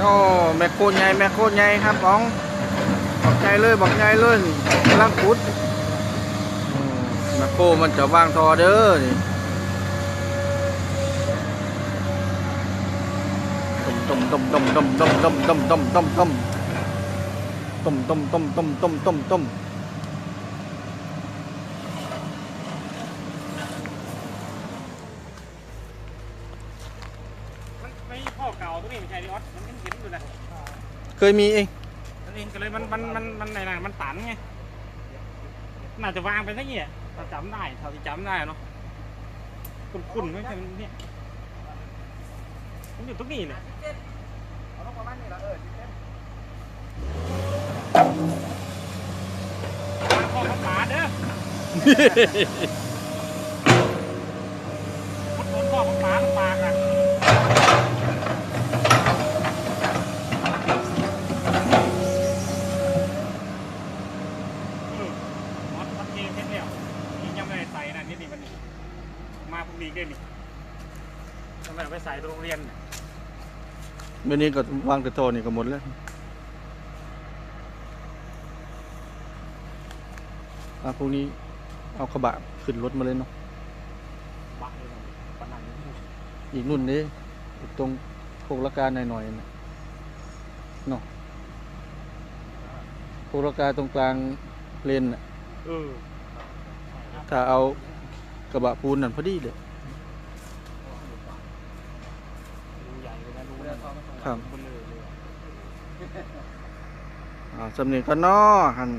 โอ้แม่โคใหญ่แม่โคใหญ่ครับอ๋องบอกใหญ่เลยบอกใหญ่เลยกำลังขุดแม่โคมันจะวางทอเด้อนี่ต้มต้มต้มต้มต้มต้มต้มต้มต้มต้มต้มต้มต้มต้มต้มต้มต้มไม่พ่อเก่าตรงนี้ไม่ใช่ดิออสมันเห็นอยู่นะเคยมีเองนั่นเองก็เลยมันไหนๆมันตันไงน่าจะวางไปซะเงี้ยถ้าจำได้เท่าที่จำได้เนาะคุ้นๆไม่ใช่เนี่ยมันอยู่ตรงนี้เลยเอาลงประมาณนี้ละพ่อมาป่าเด้อมันโดนพ่อมาป่าปากอ่ะมาพรุ่งนี้ได้นี่ทำไมเอาไปใส่โรงเรียนเมื่อนี้ก็วางกระโจนี่ก็หมดแล้วพรุ่งนี้เอากระบะขึ้นรถมาเลยเนาะบ้าเลยปนันอีกนุ่นนี้ตรงโคกละกาหน่อยๆนะเนาะโคกละกาตรงกลางเลนน่ะถ้าเอากระบะปูนนั่นพอดีเลยครับสำเนียงกันนอหัน